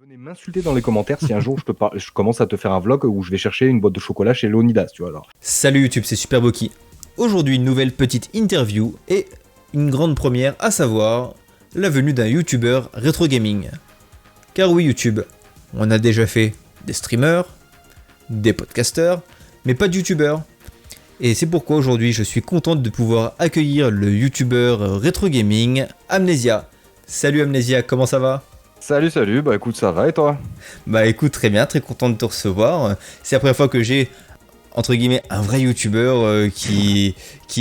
Venez m'insulter dans les commentaires si un jour je commence à te faire un vlog où je vais chercher une boîte de chocolat chez Leonidas, tu vois. Alors. Salut YouTube, c'est Superboki. Aujourd'hui, une nouvelle petite interview et une grande première, à savoir la venue d'un YouTuber rétro gaming. Car oui, YouTube, on a déjà fait des streamers, des podcasters, mais pas de YouTubers. Et c'est pourquoi aujourd'hui, je suis contente de pouvoir accueillir le YouTuber rétro gaming, Amnesia. Salut Amnesia, comment ça va ? Salut, bah écoute, ça va et toi ? Bah écoute, très bien, très content de te recevoir. C'est la première fois que j'ai, entre guillemets, un vrai youtubeur qui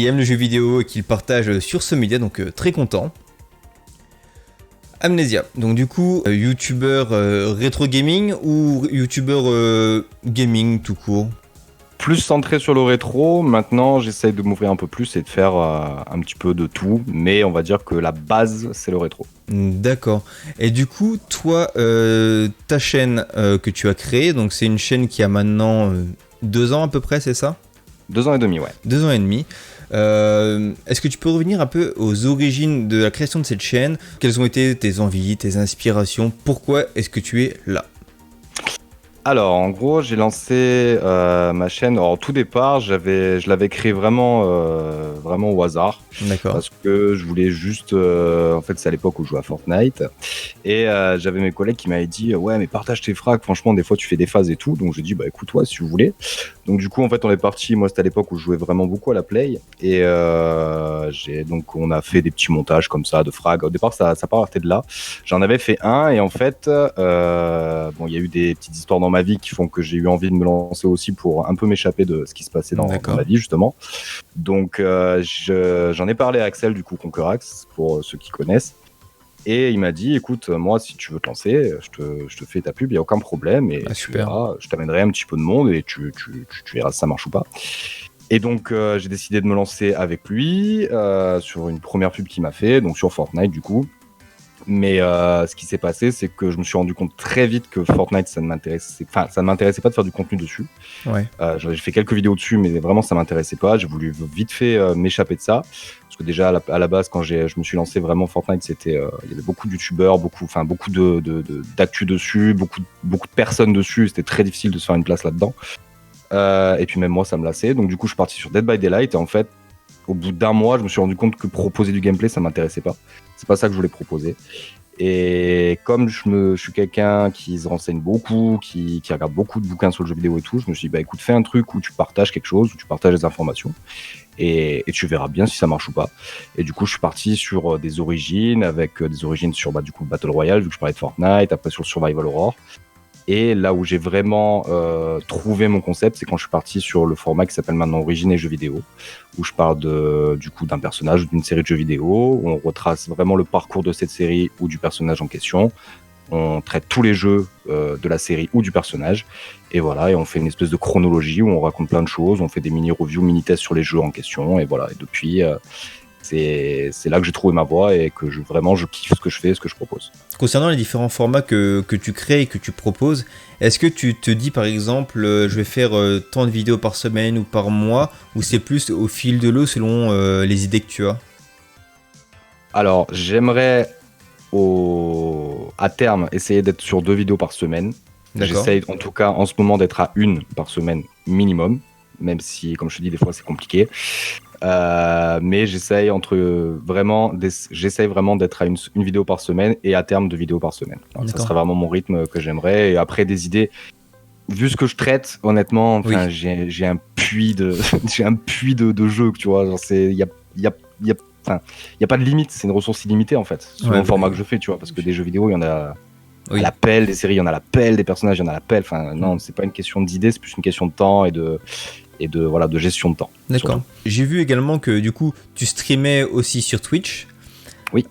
aime le jeu vidéo et qui le partage sur ce média, donc très content. Amnesia, donc du coup, youtubeur rétro gaming ou youtubeur gaming tout court ? Plus centré sur le rétro, maintenant j'essaye de m'ouvrir un peu plus et de faire un petit peu de tout, mais on va dire que la base c'est le rétro. D'accord. Et du coup, toi, ta chaîne que tu as créée, donc c'est une chaîne qui a maintenant 2 ans à peu près, c'est ça ? 2 ans et demi, ouais. 2 ans et demi. Est-ce que tu peux revenir un peu aux origines de la création de cette chaîne ? Quelles ont été tes envies, tes inspirations ? Pourquoi est-ce que tu es là ? Alors, en gros, j'ai lancé ma chaîne. Alors, au tout départ, je l'avais créée vraiment au hasard. D'accord. Parce que je voulais juste. En fait, c'est à l'époque où je jouais à Fortnite. Et j'avais mes collègues qui m'avaient dit ouais, mais partage tes frags. Franchement, des fois, tu fais des phases et tout. Donc, j'ai dit bah écoute, ouais, si vous voulez. Donc, du coup, en fait, on est parti. Moi, c'était à l'époque où je jouais vraiment beaucoup à la Play. Et donc, on a fait des petits montages comme ça de frags. Au départ, ça partait de là. J'en avais fait un. Et en fait, bon, il y a eu des petites histoires dans ma vie qui font que j'ai eu envie de me lancer aussi pour un peu m'échapper de ce qui se passait dans ma vie, justement. Donc, j'en ai parlé à Axel, du coup, Conquerax, pour ceux qui connaissent. Et il m'a dit, écoute, moi, si tu veux te lancer, je te fais ta pub, il n'y a aucun problème. Et tu verras, je t'amènerai un petit peu de monde et tu verras si ça marche ou pas. Et donc, j'ai décidé de me lancer avec lui sur une première pub qu'il m'a fait, donc sur Fortnite, du coup. Mais ce qui s'est passé, c'est que je me suis rendu compte très vite que Fortnite, ça ne m'intéressait pas de faire du contenu dessus. Ouais. J'ai fait quelques vidéos dessus, mais vraiment, ça ne m'intéressait pas. J'ai voulu vite fait m'échapper de ça. Parce que déjà, à la base, quand je me suis lancé vraiment Fortnite, il y avait beaucoup de youtubeurs, beaucoup d'actu dessus, beaucoup de personnes dessus. C'était très difficile de se faire une place là-dedans. Et puis même moi, ça me lassait. Donc du coup, je suis parti sur Dead by Daylight. Et en fait, au bout d'un mois, je me suis rendu compte que proposer du gameplay, ça m'intéressait pas. C'est pas ça que je voulais proposer. Et comme je suis quelqu'un qui se renseigne beaucoup, qui regarde beaucoup de bouquins sur le jeu vidéo et tout, je me suis dit, bah écoute, fais un truc où tu partages quelque chose, où tu partages des informations, et tu verras bien si ça marche ou pas. Et du coup, je suis parti sur des origines, avec des origines sur du coup Battle Royale, vu que je parlais de Fortnite, après sur Survival Horror. Et là où j'ai vraiment trouvé mon concept, c'est quand je suis parti sur le format qui s'appelle maintenant Origine et jeux vidéo, où je parle du coup d'un personnage ou d'une série de jeux vidéo, où on retrace vraiment le parcours de cette série ou du personnage en question. On traite tous les jeux de la série ou du personnage, et voilà, et on fait une espèce de chronologie où on raconte plein de choses, on fait des mini-reviews, mini-tests sur les jeux en question, et voilà. Et depuis, c'est là que j'ai trouvé ma voie et que je kiffe ce que je fais, ce que je propose. Concernant les différents formats que tu crées et que tu proposes, est-ce que tu te dis par exemple je vais faire tant de vidéos par semaine ou par mois, ou c'est plus au fil de l'eau selon les idées que tu as ? Alors, j'aimerais à terme essayer d'être sur 2 vidéos par semaine. D'accord. J'essaye en tout cas en ce moment d'être à 1 par semaine minimum, même si, comme je te dis, des fois c'est compliqué. Mais j'essaye vraiment d'être à une vidéo par semaine et à terme 2 vidéos par semaine. Alors, ça serait vraiment mon rythme que j'aimerais. Et après, des idées, vu ce que je traite, honnêtement, oui. j'ai un puits de jeux, tu vois. Il y a pas de limite, c'est une ressource illimitée en fait, selon le format que je fais, tu vois, parce que des jeux vidéo, il y en a à la pelle, des séries, il y en a à la pelle, des personnages, il y en a à la pelle. Enfin, non, c'est pas une question d'idée, c'est plus une question de temps et de gestion de temps. D'accord. Surtout. J'ai vu également que du coup, tu streamais aussi sur Twitch. Oui.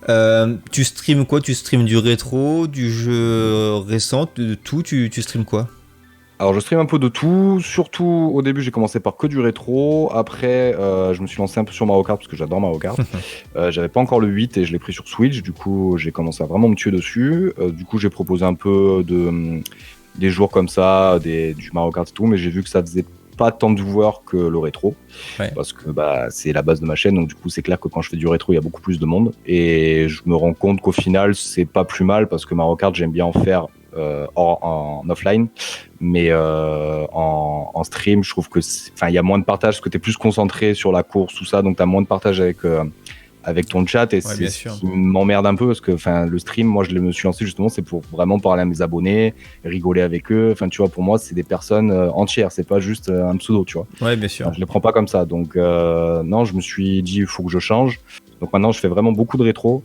Tu streames quoi ? Tu streames du rétro, du jeu récent, de tout ? Tu streames quoi ? Alors je stream un peu de tout, surtout au début j'ai commencé par que du rétro, après je me suis lancé un peu sur Mario Kart parce que j'adore Mario Kart. J'avais pas encore le 8 et je l'ai pris sur Switch, du coup j'ai commencé à vraiment me tuer dessus. Du coup j'ai proposé un peu des jours comme ça, du Mario Kart et tout, mais j'ai vu que ça faisait pas tant de viewers que le rétro, parce que c'est la base de ma chaîne, donc du coup c'est clair que quand je fais du rétro il y a beaucoup plus de monde, et je me rends compte qu'au final c'est pas plus mal, parce que Mario Kart j'aime bien en faire en offline, mais en stream, je trouve que il y a moins de partage parce que tu es plus concentré sur la course, tout ça, donc tu as moins de partage avec ton chat et c'est ce qui m'emmerde un peu parce que le stream, moi je me suis lancé justement, c'est pour vraiment parler à mes abonnés, rigoler avec eux, tu vois, pour moi c'est des personnes entières, c'est pas juste un pseudo, tu vois. Ouais, bien sûr. Je les prends pas comme ça, donc non, je me suis dit il faut que je change, donc maintenant je fais vraiment beaucoup de rétro.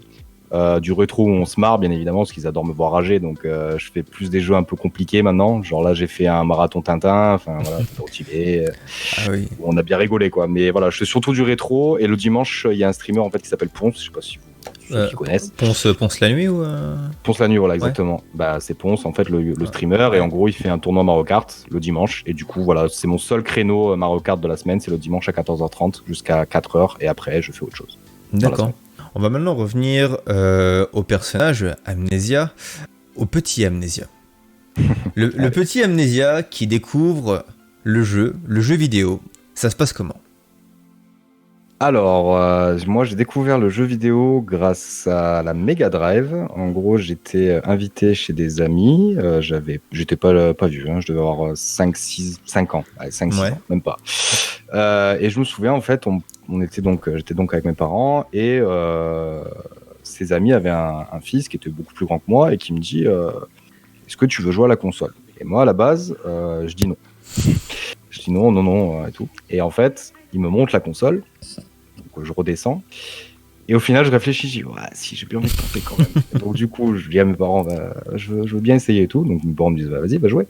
Du rétro où on se marre bien évidemment parce qu'ils adorent me voir rager, donc je fais plus des jeux un peu compliqués maintenant, genre là j'ai fait un marathon Tintin, voilà, motivé, oui. on a bien rigolé quoi, mais voilà, je fais surtout du rétro et le dimanche il y a un streamer en fait qui s'appelle Ponce, je sais pas si ceux qui connaissent. Ponce la nuit ou Ponce la nuit, voilà, exactement. Ouais. C'est Ponce en fait le streamer, et en gros il fait un tournoi Mario Kart le dimanche, et du coup voilà, c'est mon seul créneau Mario Kart de la semaine, c'est le dimanche à 14h30 jusqu'à 4h, et après je fais autre chose. D'accord. On va maintenant revenir au personnage Amnesia, au petit Amnesia. Le petit Amnesia qui découvre le jeu vidéo. Ça se passe comment ? Alors, moi j'ai découvert le jeu vidéo grâce à la Mega Drive. En gros, j'étais invité chez des amis. J'étais pas vieux, je devais avoir 5 ans. Allez, 5-6 ans, même pas. Et je me souviens, en fait, j'étais donc avec mes parents, et ses amis avaient un fils qui était beaucoup plus grand que moi et qui me dit est-ce que tu veux jouer à la console ? Et moi, à la base, je dis non. Je dis non, et tout. Et en fait, il me montre la console. Donc, je redescends. Et au final, je réfléchis, je dis, si, j'ai bien envie de tenter quand même. Donc, du coup, je dis à mes parents, je veux bien essayer et tout. Donc, mes parents me disent, vas-y, va jouer.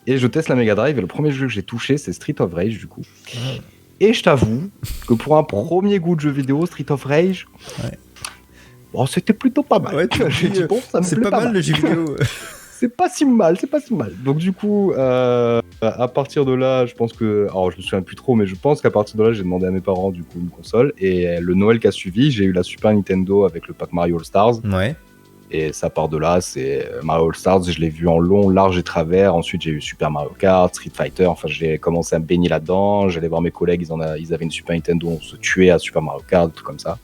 Et je teste la Mega Drive, et le premier jeu que j'ai touché, c'est Street of Rage, du coup. Ouais. Et je t'avoue que pour un premier goût de jeu vidéo, Street of Rage, bon, c'était plutôt pas mal. Ouais, j'ai dit, bon, ça me plaît pas mal le jeu vidéo. C'est pas si mal. Donc du coup, à partir de là, je pense que... Alors, je me souviens plus trop, mais je pense qu'à partir de là, j'ai demandé à mes parents, du coup, une console. Et le Noël qui a suivi, j'ai eu la Super Nintendo avec le pack Mario All-Stars. Ouais. Et ça part de là, c'est Mario All-Stars, je l'ai vu en long, large et travers. Ensuite, j'ai eu Super Mario Kart, Street Fighter. Enfin, j'ai commencé à me baigner là-dedans. J'allais voir mes collègues, ils avaient une Super Nintendo, on se tuait à Super Mario Kart, tout comme ça.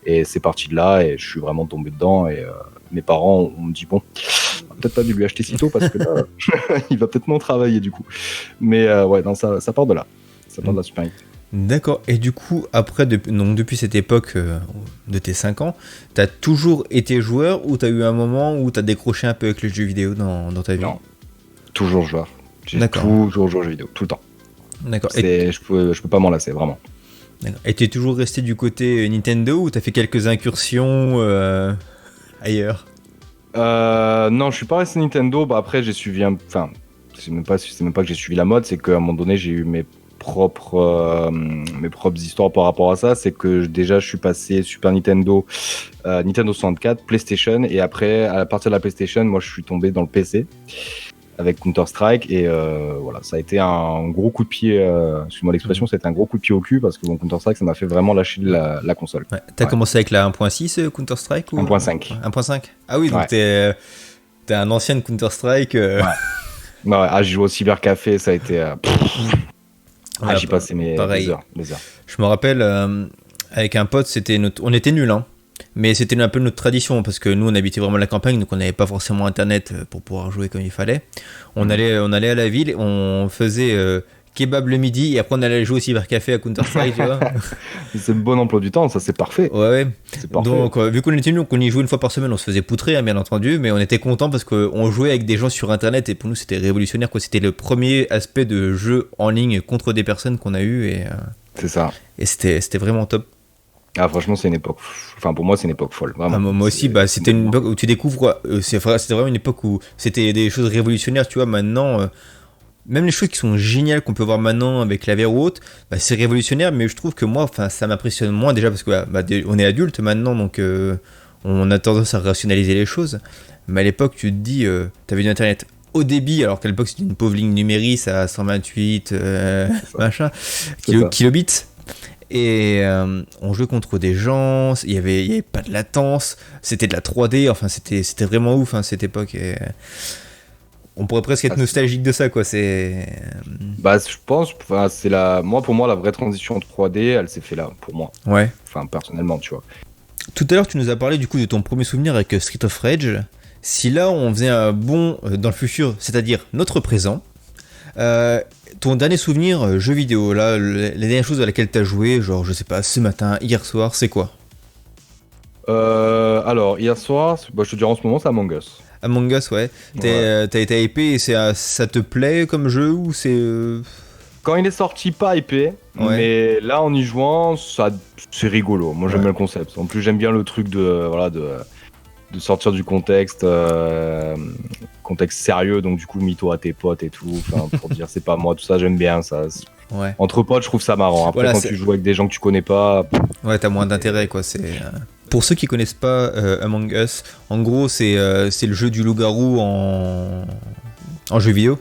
Et c'est parti de là, et je suis vraiment tombé dedans. Et mes parents ont dit, bon... peut-être pas dû lui acheter si tôt parce que là, il va peut-être moins travailler du coup. Mais ouais, non, ça part de là. Ça part de la Super Nintendo. D'accord. Et du coup, après, donc depuis cette époque de tes 5 ans, t'as toujours été joueur ou t'as eu un moment où t'as décroché un peu avec les jeux vidéo dans ta vie ? Non, toujours joueur. J'ai toujours joué aux jeux vidéo, tout le temps. D'accord. Je peux pas m'en lasser, vraiment. D'accord. Et t'es toujours resté du côté Nintendo ou t'as fait quelques incursions ailleurs ? Non, je suis pas resté Nintendo. Après, j'ai suivi c'est même pas que j'ai suivi la mode, c'est qu'à un moment donné, j'ai eu mes propres histoires par rapport à ça. C'est que déjà, je suis passé Super Nintendo, Nintendo 64, PlayStation, et après, à partir de la PlayStation, moi, je suis tombé dans le PC avec Counter-Strike, et voilà, ça a été un gros coup de pied, excuse-moi l'expression, c'était un gros coup de pied au cul, parce que Counter-Strike, ça m'a fait vraiment lâcher la console. Ouais. T'as commencé avec la 1.6 Counter-Strike ou 1.5. 1.5 ? Ah oui, donc t'es un ancien de Counter-Strike. Ouais, j'ai joué au cybercafé, ça a été... j'ai passé des heures. Je me rappelle, avec un pote, on était nuls, hein. Mais c'était un peu notre tradition, parce que nous on habitait vraiment à la campagne, donc on n'avait pas forcément internet pour pouvoir jouer comme il fallait. On allait à la ville, on faisait kebab le midi, et après on allait jouer au cybercafé à Counter-Strike, tu vois. C'est le bon emploi du temps, ça, c'est parfait. Ouais. C'est parfait. Donc vu qu'on était nuls, qu'on y jouait une fois par semaine, on se faisait poutrer, hein, bien entendu, mais on était contents parce qu'on jouait avec des gens sur internet, et pour nous c'était révolutionnaire, quoi. C'était le premier aspect de jeu en ligne contre des personnes qu'on a eu, et c'est ça. Et c'était vraiment top. Ah, franchement, c'est une époque. Enfin, pour moi, c'est une époque folle. Vraiment. Ah, moi aussi, c'était une époque où tu découvres. C'était vraiment une époque où c'était des choses révolutionnaires, tu vois. Maintenant, même les choses qui sont géniales qu'on peut voir maintenant avec la VR ou autre, c'est révolutionnaire, mais je trouve que moi, ça m'impressionne moins déjà parce que on est adulte maintenant, donc on a tendance à rationaliser les choses. Mais à l'époque, tu te dis, t'avais du internet haut débit, alors qu'à l'époque, c'était une pauvre ligne Numéris à 128 kilobits. Et on jouait contre des gens, il y avait pas de latence, c'était de la 3D, enfin c'était vraiment ouf, hein, cette époque. Et on pourrait presque être nostalgique de ça, quoi. Je pense, pour moi la vraie transition en 3D, elle s'est fait là, pour moi. Ouais. Enfin, personnellement, tu vois. Tout à l'heure, tu nous as parlé du coup de ton premier souvenir avec Street of Rage. Si là on faisait un bond dans le futur, c'est-à-dire notre présent, ton dernier souvenir jeu vidéo, là, les dernières choses à laquelle t'as joué, genre je sais pas, ce matin, hier soir, c'est quoi? Alors, hier soir, je te dirais en ce moment, c'est Among Us. Among Us, ouais. Ouais. T'as été hypé et ça te plaît comme jeu ou c'est. Quand il est sorti, pas épais, Ouais. mais là, en y jouant, c'est rigolo. Moi, j'aime Ouais. bien le concept. En plus, j'aime bien le truc de sortir du contexte, contexte sérieux, donc du coup, mytho à tes potes et tout, enfin, pour dire c'est pas moi, tout ça, j'aime bien ça. Ouais. Entre potes, je trouve ça marrant. Après, Voilà, quand tu joues avec des gens que tu connais pas, ouais, t'as moins d'intérêt quoi. Pour ceux qui connaissent pas Among Us, en gros c'est le jeu du loup-garou en jeu vidéo.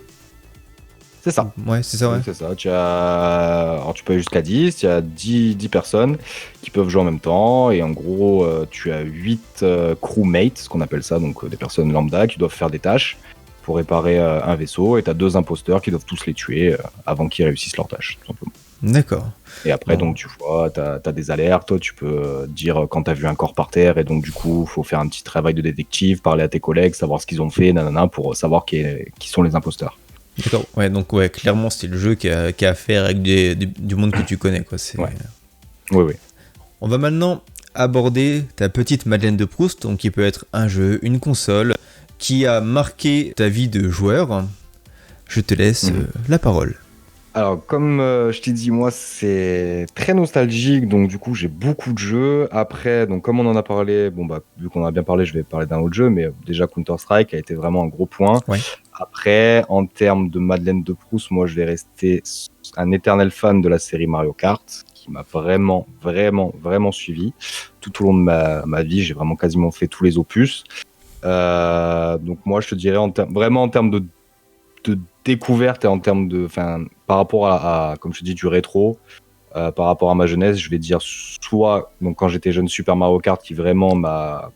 c'est ça. Ouais, c'est ça, ouais. C'est ça. Alors, tu peux aller jusqu'à 10, il y a 10 personnes qui peuvent jouer en même temps. Et en gros, tu as 8 crewmates, ce qu'on appelle ça, donc des personnes lambda qui doivent faire des tâches pour réparer un vaisseau. Et tu as 2 imposteurs qui doivent tous les tuer avant qu'ils réussissent leur tâche, tout simplement. D'accord. Et après, Bon. donc, tu vois, tu as des alertes. Toi, tu peux dire quand tu as vu un corps par terre. Et donc, du coup, il faut faire un petit travail de détective, parler à tes collègues, savoir ce qu'ils ont fait, nanana, pour savoir qui sont les imposteurs. D'accord. Ouais, donc ouais, clairement c'est le jeu qui a à faire avec du monde que tu connais quoi. Ouais. Oui, oui. On va maintenant aborder ta petite Madeleine de Proust, donc qui peut être un jeu, une console, qui a marqué ta vie de joueur. Je te laisse la parole. Alors, comme je t'ai dit, moi, c'est très nostalgique, donc du coup, j'ai beaucoup de jeux. Après, donc comme on en a parlé, bon bah, vu qu'on en a bien parlé, je vais parler d'un autre jeu, mais déjà Counter-Strike a été vraiment un gros point. Ouais. Après, en termes de Madeleine de Proust, moi, je vais rester un éternel fan de la série Mario Kart, qui m'a vraiment, vraiment, vraiment suivi. Tout au long de ma vie, j'ai vraiment quasiment fait tous les opus. Donc moi, je te dirais, vraiment en termes de découverte et en termes de, enfin, par rapport comme je te dis, du rétro, par rapport à ma jeunesse, je vais dire soit, donc quand j'étais jeune, Super Mario Kart qui vraiment à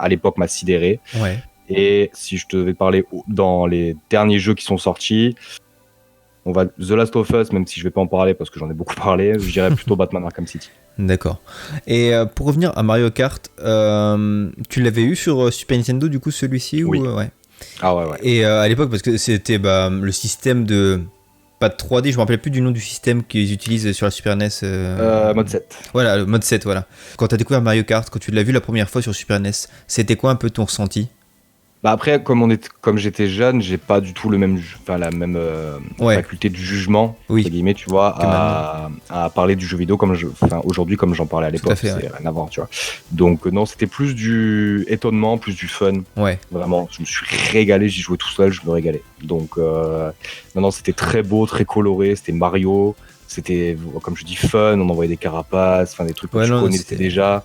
l'époque m'a sidéré. Ouais. Et si je te devais parler dans les derniers jeux qui sont sortis, on va The Last of Us, même si je vais pas en parler parce que j'en ai beaucoup parlé, je dirais plutôt Batman Arkham City. D'accord. Et pour revenir à Mario Kart, tu l'avais eu sur Super Nintendo du coup celui-ci Oui. ou ouais. Ah ouais. Et à l'époque parce que c'était le système de pas de 3D, je me rappelle plus du nom du système qu'ils utilisent sur la Super NES. Mode 7. Voilà, le mode 7, voilà. Quand t'as découvert Mario Kart, quand tu l'as vu la première fois sur Super NES, c'était quoi un peu ton ressenti? Bah après, comme j'étais jeune, j'ai pas du tout la même Ouais. faculté de jugement, Oui. entre guillemets, tu vois, Que à parler du jeu vidéo aujourd'hui comme j'en parlais à l'époque. fait, C'est rien à voir, tu vois. Donc non, c'était plus du étonnement, plus du fun. Ouais. Vraiment, je me suis régalé, j'y jouais tout seul, je me régalais. Donc non, c'était très beau, très coloré, c'était Mario, c'était, comme je dis, fun, on envoyait des carapaces, enfin des trucs que Ouais, tu non, connaissais c'était- déjà.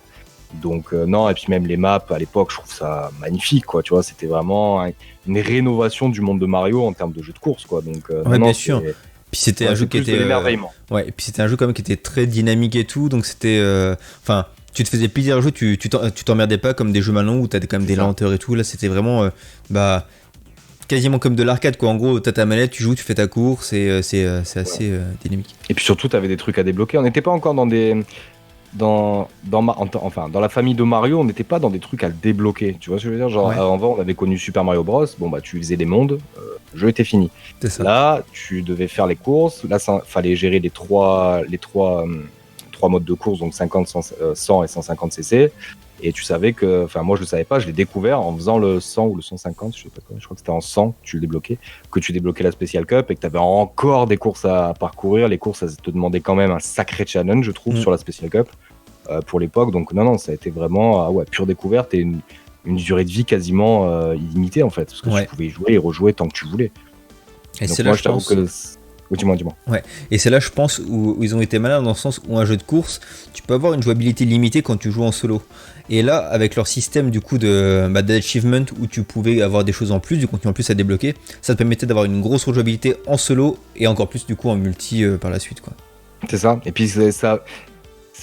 Donc non, et puis même les maps à l'époque, je trouve ça magnifique, quoi. Tu vois, c'était vraiment une rénovation du monde de Mario en termes de jeu de course, quoi. Donc Ouais, non, bien sûr. Puis c'était un jeu qui plus de était l'émerveillement. ouais, et puis c'était un jeu quand même qui était très dynamique et tout, donc c'était enfin, tu te faisais plaisir à jouer, tu t'emmerdais pas comme des jeux maintenant où t'as quand même des ça. lenteurs et tout. Là, c'était vraiment quasiment comme de l'arcade quoi. En gros, t'as ta manette, tu joues, tu fais ta course et c'est assez dynamique. Et puis surtout, t'avais des trucs à débloquer. On n'était pas encore dans dans la famille de Mario, on n'était pas dans des trucs à débloquer. Tu vois ce que je veux dire? Genre, Ouais. avant, on avait connu Super Mario Bros. Bon, bah, tu faisais des mondes, le jeu était fini. C'est ça. Là, tu devais faire les courses. Là, fallait gérer les trois modes de course, donc 50, 100 et 150 cc. Et tu savais que, enfin, moi, je le savais pas, je l'ai découvert en faisant le 100 ou le 150, je sais pas quoi, je crois que c'était en 100 que tu le débloquais, que tu débloquais la Special Cup et que tu avais encore des courses à parcourir. Les courses, elles te demandaient quand même un sacré challenge, je trouve, sur la Special Cup pour l'époque. Donc, non, ça a été vraiment pure découverte et une durée de vie quasiment illimitée, en fait, parce que tu pouvais y jouer et rejouer tant que tu voulais. Et donc, c'est moi, là, je t'avoue que. Oui, dis-moi. Ouais. Et c'est là, je pense, où ils ont été malins dans le sens où un jeu de course, tu peux avoir une jouabilité limitée quand tu joues en solo. Et là, avec leur système du coup d'achievement où tu pouvais avoir des choses en plus, du contenu en plus à débloquer, ça te permettait d'avoir une grosse rejouabilité en solo et encore plus du coup en multi par la suite, quoi. C'est ça. Et puis ça,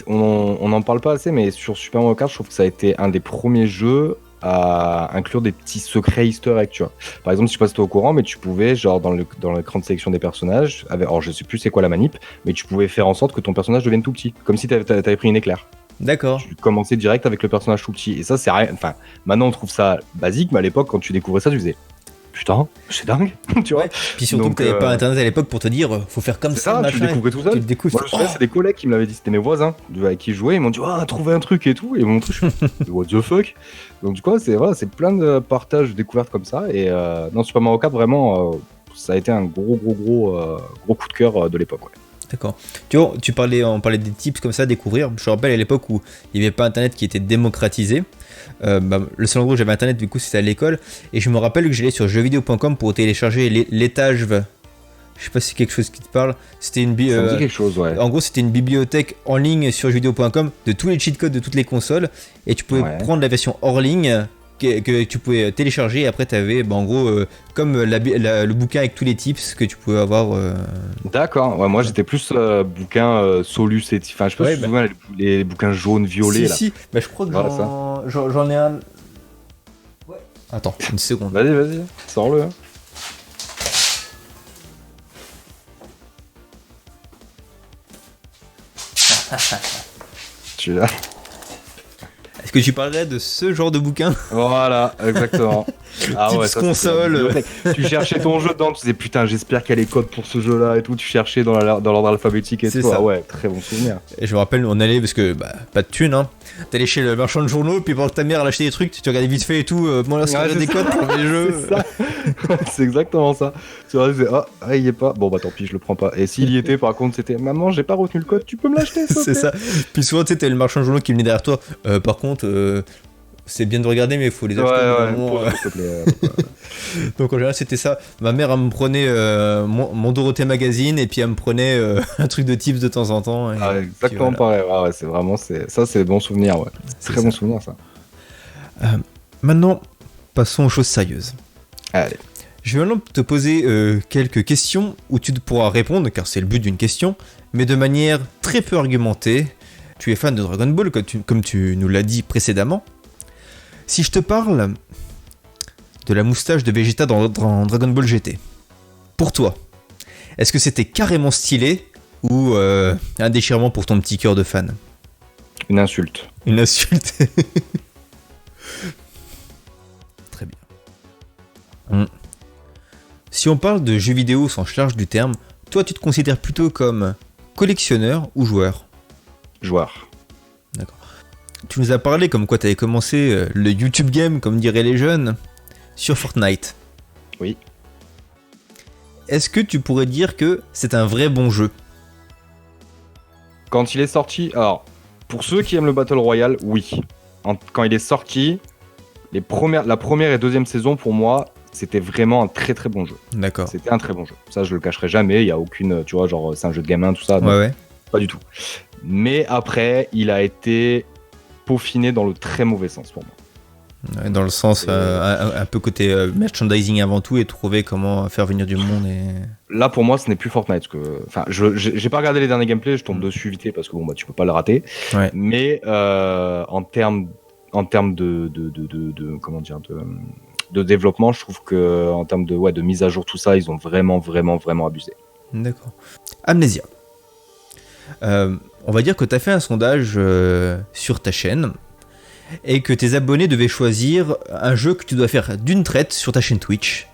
on n'en parle pas assez, mais sur Super Mario Kart, je trouve que ça a été un des premiers jeux à inclure des petits secrets easter eggs, tu vois. Par exemple, je sais pas si tu es au courant, mais tu pouvais, genre dans l'écran de sélection des personnages, alors je sais plus c'est quoi la manip, mais tu pouvais faire en sorte que ton personnage devienne tout petit, comme si t'avais pris une éclair. D'accord. Tu commençais direct avec le personnage tout petit. Et ça, c'est rien. Enfin, maintenant, on trouve ça basique, mais à l'époque, quand tu découvrais ça, tu faisais putain, c'est dingue, tu vois. Ouais. Puis surtout Donc, que t'avais pas internet à l'époque pour te dire faut faire comme c'est ça, ça, tu le machin. découvrais tout seul. Tu le découvres. Moi, je me souviens, c'est des collègues qui me l'avaient dit, c'était mes voisins avec qui je jouais. Ils m'ont dit, ah, trouvé un truc et tout. Et ils m'ont montré, je suis what the fuck. Donc, du coup, c'est plein de partages, de découvertes comme ça. Et non, Super Mario Kart, vraiment, ça a été un gros coup de cœur de l'époque. Ouais. D'accord. Tu vois, on parlait des tips comme ça à découvrir. Je me rappelle à l'époque où il n'y avait pas internet qui était démocratisé. Le seul endroit où j'avais internet du coup c'était à l'école. Et je me rappelle que j'allais sur jeuxvideo.com pour télécharger l'étage. Je sais pas si c'est quelque chose qui te parle. C'était Ça me dit quelque chose, ouais. En gros, c'était une bibliothèque en ligne sur jeuxvideo.com de tous les cheat codes de toutes les consoles. Et tu pouvais prendre la version hors ligne que tu pouvais télécharger. Et après, tu avais en gros comme le bouquin avec tous les tips que tu pouvais avoir. D'accord. Ouais, moi, j'étais plus bouquin Solus. Enfin, je sais pas si tu te souviens les bouquins jaunes, violets. Si. Bah, je crois que j'en ai un. Ouais. Attends, une seconde. Vas-y, sors-le. Tu l'as. Est-ce que tu parlerais de ce genre de bouquin? Voilà, exactement. Ah ouais, ça, console. Tu cherchais ton jeu dedans, tu disais putain, j'espère qu'il y a les codes pour ce jeu-là et tout. Tu cherchais dans l'ordre alphabétique et tout. Ça. Ah ouais, très bon souvenir. Et je me rappelle, on allait parce que pas de thunes, hein. T'allais chez le marchand de journaux, puis pendant que ta mère elle achetait des trucs, tu regardais vite fait et tout. Bon, là, c'est des codes pour les jeux. C'est ça. C'est exactement ça. Tu vois, il y est pas. Bon, bah tant pis, je le prends pas. Et s'il y était, par contre, c'était maman, j'ai pas retenu le code, tu peux me l'acheter. C'est ça. Puis souvent, tu sais, t'as le marchand de journaux qui venait derrière toi. Par contre, c'est bien de regarder, mais il faut les acheter. Donc en général, c'était ça. Ma mère, elle me prenait mon Dorothée Magazine et puis elle me prenait un truc de tips de temps en temps. Et exactement pareil. Ouais, c'est vraiment ça, c'est bon souvenir. Ouais. C'est très bon souvenir ça. Maintenant, passons aux choses sérieuses. Allez. Je vais maintenant te poser quelques questions où tu pourras répondre, car c'est le but d'une question, mais de manière très peu argumentée. Tu es fan de Dragon Ball, comme tu nous l'as dit précédemment. Si je te parle de la moustache de Vegeta dans Dragon Ball GT, pour toi, est-ce que c'était carrément stylé ou un déchirement pour ton petit cœur de fan? Une insulte. Une insulte. Très bien. Si on parle de jeux vidéo au sens large du terme, toi tu te considères plutôt comme collectionneur ou joueur? Joueur. D'accord. Tu nous as parlé comme quoi tu avais commencé le YouTube game, comme diraient les jeunes, sur Fortnite. Oui. Est-ce que tu pourrais dire que c'est un vrai bon jeu? Quand il est sorti, alors, pour ceux qui aiment le Battle Royale, oui. Quand il est sorti, la première et deuxième saison, pour moi, c'était vraiment un très très bon jeu. D'accord. C'était un très bon jeu. Ça, je le cacherai jamais. Il y a aucune, tu vois, genre, c'est un jeu de gamin, tout ça. Non, ouais. Pas du tout. Mais après, il a été peaufiné dans le très mauvais sens pour moi. Ouais, dans le sens un peu côté merchandising avant tout et trouver comment faire venir du monde. Et... Là, pour moi, ce n'est plus Fortnite. Enfin, j'ai pas regardé les derniers gameplays, je tombe dessus vite fait parce que bon, bah, tu peux pas le rater. Ouais. Mais en termes de comment dire, de développement, je trouve que en termes de mise à jour, tout ça, ils ont vraiment abusé. D'accord. Amnesia. On va dire que tu as fait un sondage sur ta chaîne et que tes abonnés devaient choisir un jeu que tu dois faire d'une traite sur ta chaîne Twitch.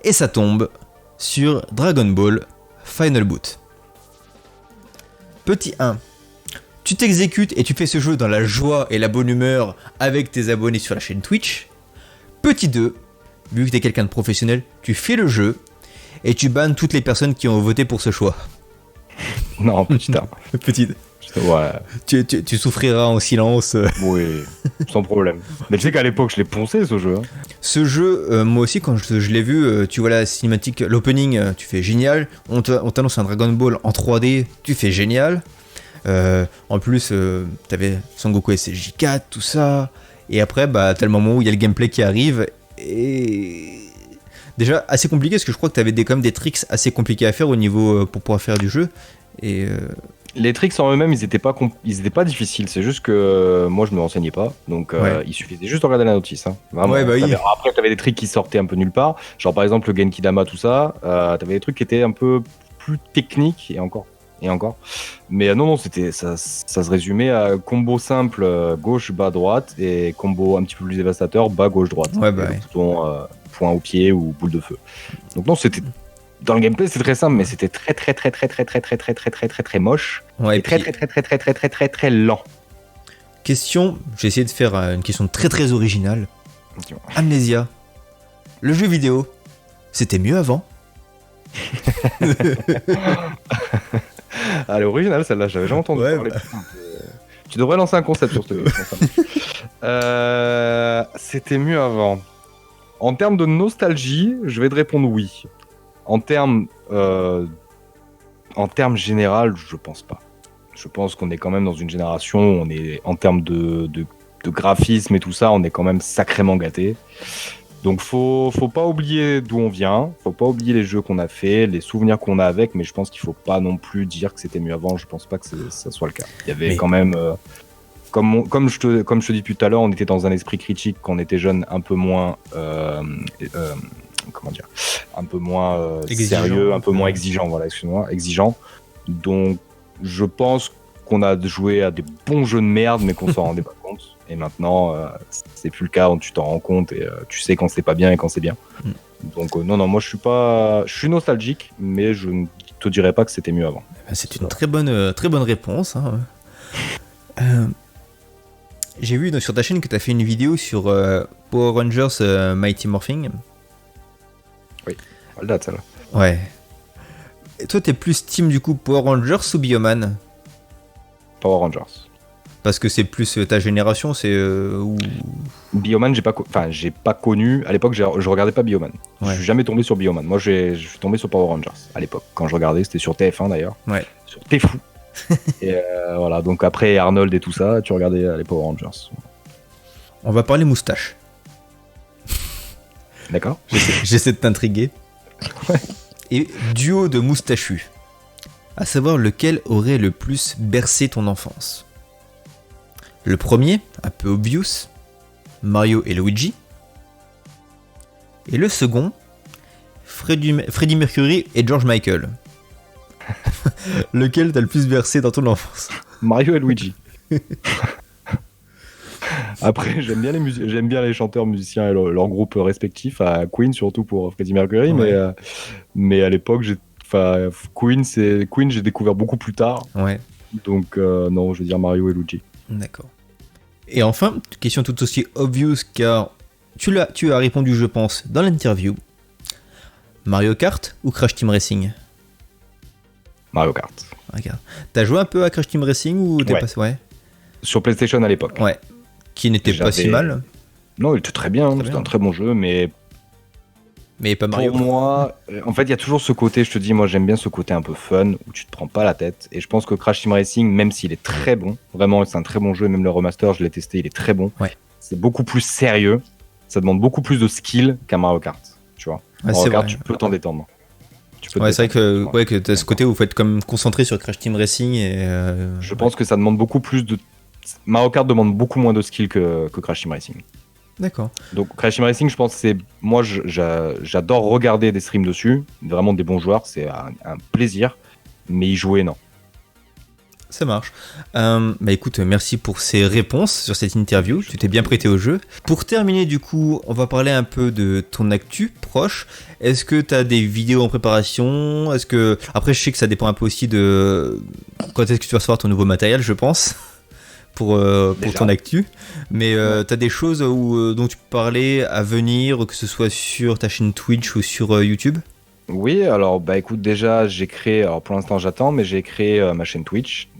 Et ça tombe sur Dragon Ball Final Boot. Petit 1. Tu t'exécutes et tu fais ce jeu dans la joie et la bonne humeur avec tes abonnés sur la chaîne Twitch. Petit 2. Vu que tu es quelqu'un de professionnel, tu fais le jeu et tu bannes toutes les personnes qui ont voté pour ce choix. Non, petit 1. Petit. Ouais. Tu souffriras en silence. Oui, sans problème. Mais tu sais qu'à l'époque, je l'ai poncé ce jeu. Ce jeu, moi aussi, quand je l'ai vu, tu vois la cinématique, l'opening, tu fais génial. On t'annonce un Dragon Ball en 3D, tu fais génial. En plus, t'avais Son Goku SSJ4, tout ça. Et après, bah, t'as le moment où il y a le gameplay qui arrive. Et. Déjà, assez compliqué, parce que je crois que t'avais quand même des tricks assez compliqués à faire au niveau pour pouvoir faire du jeu. Et. Les tricks en eux-mêmes, ils étaient pas difficiles. C'est juste que moi, je me renseignais pas. Donc, il suffisait juste de regarder la notice. Hein. Vraiment. Ouais, bah oui. Après, t'avais des tricks qui sortaient un peu nulle part. Genre, par exemple, le Genki Dama, tout ça. T'avais des trucs qui étaient un peu plus techniques et encore et encore. Mais non, ça se résumait à combo simple, gauche, bas, droite, et combo un petit peu plus dévastateur, bas, gauche, droite. Ouais, bah et le ouais. bouton point au pied ou boule de feu. Donc non, c'était dans le gameplay, c'est très simple, mais c'était très très très très très très très très très très très très moche Ouais, et très très très très très très très très très lent. Question, j'ai essayé de faire une question très très originale. Dis-moi. Amnesia, le jeu vidéo, c'était mieux avant? Elle est originale celle-là, j'avais jamais entendu Ouais, parler. bah. Putain, tu devrais lancer un concept sur c'était mieux avant. En termes de nostalgie, je vais te répondre oui. En termes général, je pense pas. Je pense qu'on est quand même dans une génération où on est, en termes de graphisme et tout ça, on est quand même sacrément gâté. Donc faut pas oublier d'où on vient, faut pas oublier les jeux qu'on a fait, les souvenirs qu'on a avec, mais je pense qu'il faut pas non plus dire que c'était mieux avant, je pense pas que ça soit le cas. Il y avait quand même, comme je te dis depuis tout à l'heure, on était dans un esprit critique quand on était jeune, un peu moins, comment dire, un peu moins sérieux, un peu moins exigeant, voilà, excuse-moi, exigeant. Donc je pense qu'on a joué à des bons jeux de merde, mais qu'on s'en rendait pas compte. Et maintenant, c'est plus le cas, tu t'en rends compte et tu sais quand c'est pas bien et quand c'est bien. Donc non, moi je suis nostalgique, mais je ne te dirais pas que c'était mieux avant. C'est une très bonne réponse. Hein. J'ai vu sur ta chaîne que tu as fait une vidéo sur Power Rangers Mighty Morphin. Oui, elle date celle-là. Ouais. Et toi, t'es plus team du coup Power Rangers ou Bioman? Power Rangers. Parce que c'est plus ta génération, c'est Bioman, j'ai pas connu. À l'époque, je regardais pas Bioman. Ouais. Je suis jamais tombé sur Bioman. Moi, je suis tombé sur Power Rangers à l'époque. Quand je regardais, c'était sur TF1 d'ailleurs. Ouais. Sur T'es-Fou. Et voilà. Donc après Arnold et tout ça, tu regardais les Power Rangers. On va parler moustache. D'accord. J'essaie de t'intriguer. Ouais. Et duo de moustachus. À savoir lequel aurait le plus bercé ton enfance. Le premier, un peu obvious, Mario et Luigi. Et le second, Freddie Mercury et George Michael. Lequel t'as le plus bercé dans ton enfance? Mario et Luigi. Après, j'aime bien les chanteurs, musiciens et leurs groupes respectifs, à Queen surtout pour Freddie Mercury, ouais. mais à l'époque, Queen, j'ai découvert beaucoup plus tard. Ouais. Donc non, je veux dire Mario et Luigi. D'accord. Et enfin, question tout aussi obvious car tu as répondu, je pense, dans l'interview. Mario Kart ou Crash Team Racing? Mario Kart. Regarde. T'as joué un peu à Crash Team Racing ou t'es passé? Ouais. Sur PlayStation à l'époque. Ouais. Qui n'était pas si mal. Non, il était très bien. C'était un très bon jeu, mais pas Mario. Pour moi, en fait, il y a toujours ce côté, je te dis, moi j'aime bien ce côté un peu fun, où tu te prends pas la tête. Et je pense que Crash Team Racing, même s'il est très bon, vraiment c'est un très bon jeu, même le remaster, je l'ai testé, il est très bon. Ouais. C'est beaucoup plus sérieux, ça demande beaucoup plus de skill qu'un Mario Kart, tu vois. Mario Kart, tu peux t'en détendre. C'est vrai que tu as ce côté où il faut être comme concentré sur Crash Team Racing. Et je pense que ça demande beaucoup plus de... Mario Kart demande beaucoup moins de skill que Crash Team Racing. D'accord. Donc Crash Team Racing, je pense que c'est... Moi, j'adore regarder des streams dessus, vraiment des bons joueurs, c'est un plaisir, mais y jouer, non. Ça marche. Écoute, merci pour ces réponses sur cette interview. Tu t'es bien prêté au jeu. Pour terminer, du coup, on va parler un peu de ton actu proche. Est-ce que tu as des vidéos en préparation? Après, je sais que ça dépend un peu aussi de quand est-ce que tu vas recevoir ton nouveau matériel, je pense, pour ton actu. Mais tu as des choses dont tu peux parler à venir, que ce soit sur ta chaîne Twitch ou sur YouTube? Oui, alors écoute, déjà j'ai créé, alors pour l'instant j'attends, mais j'ai créé ma chaîne Twitch.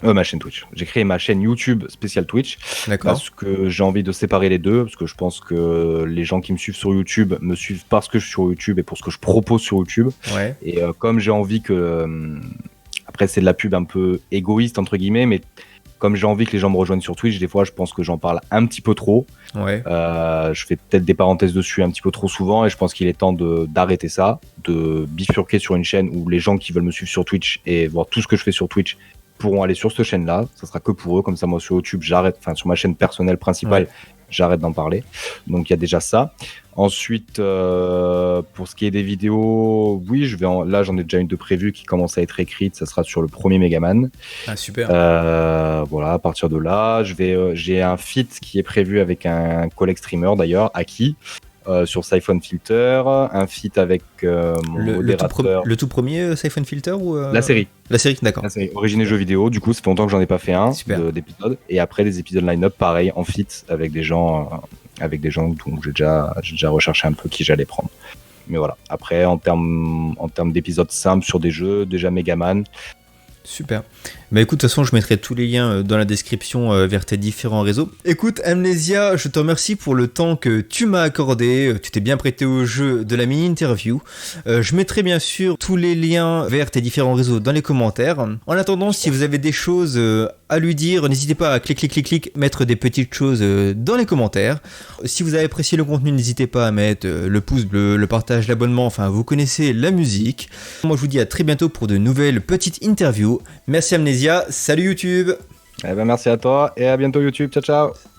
J'ai créé ma chaîne YouTube spéciale Twitch. D'accord. Parce que j'ai envie de séparer les deux, parce que je pense que les gens qui me suivent sur YouTube me suivent parce que je suis sur YouTube et pour ce que je propose sur YouTube. Ouais. Et comme j'ai envie que... après c'est de la pub un peu égoïste entre guillemets, mais comme j'ai envie que les gens me rejoignent sur Twitch, des fois je pense que j'en parle un petit peu trop. Ouais. Je fais peut-être des parenthèses dessus un petit peu trop souvent et je pense qu'il est temps d'arrêter ça, de bifurquer sur une chaîne où les gens qui veulent me suivre sur Twitch et voir tout ce que je fais sur Twitch pourront aller sur cette chaîne-là. Ça sera que pour eux. Comme ça, moi, sur YouTube, j'arrête. Enfin, sur ma chaîne personnelle principale, j'arrête d'en parler. Donc, il y a déjà ça. Ensuite, pour ce qui est des vidéos, oui, là, j'en ai déjà une de prévue qui commence à être écrite. Ça sera sur le premier Megaman. Ah, super. Voilà, à partir de là, j'ai un feat qui est prévu avec un collègue streamer d'ailleurs, Aki. Sur Siphon Filter, un feat avec mon modérateur. Le tout premier Siphon Filter ou La série. La série, d'accord. La série Origine jeux vidéo. Du coup, ça fait longtemps que j'en ai pas fait un d'épisode. Et après, les épisodes line-up, pareil, en feat avec des gens dont j'ai déjà recherché un peu qui j'allais prendre. Mais voilà. Après, en termes d'épisodes simples sur des jeux, déjà Megaman. Super. Bah écoute, de toute façon, je mettrai tous les liens dans la description vers tes différents réseaux. Écoute, Amnesia, je te remercie pour le temps que tu m'as accordé. Tu t'es bien prêté au jeu de la mini-interview. Je mettrai bien sûr tous les liens vers tes différents réseaux dans les commentaires. En attendant, si vous avez des choses à lui dire, n'hésitez pas à clic, mettre des petites choses dans les commentaires. Si vous avez apprécié le contenu, n'hésitez pas à mettre le pouce bleu, le partage, l'abonnement, enfin vous connaissez la musique. Moi je vous dis à très bientôt pour de nouvelles petites interviews. Merci Amnesia, salut YouTube. Eh ben merci à toi et à bientôt YouTube, ciao ciao.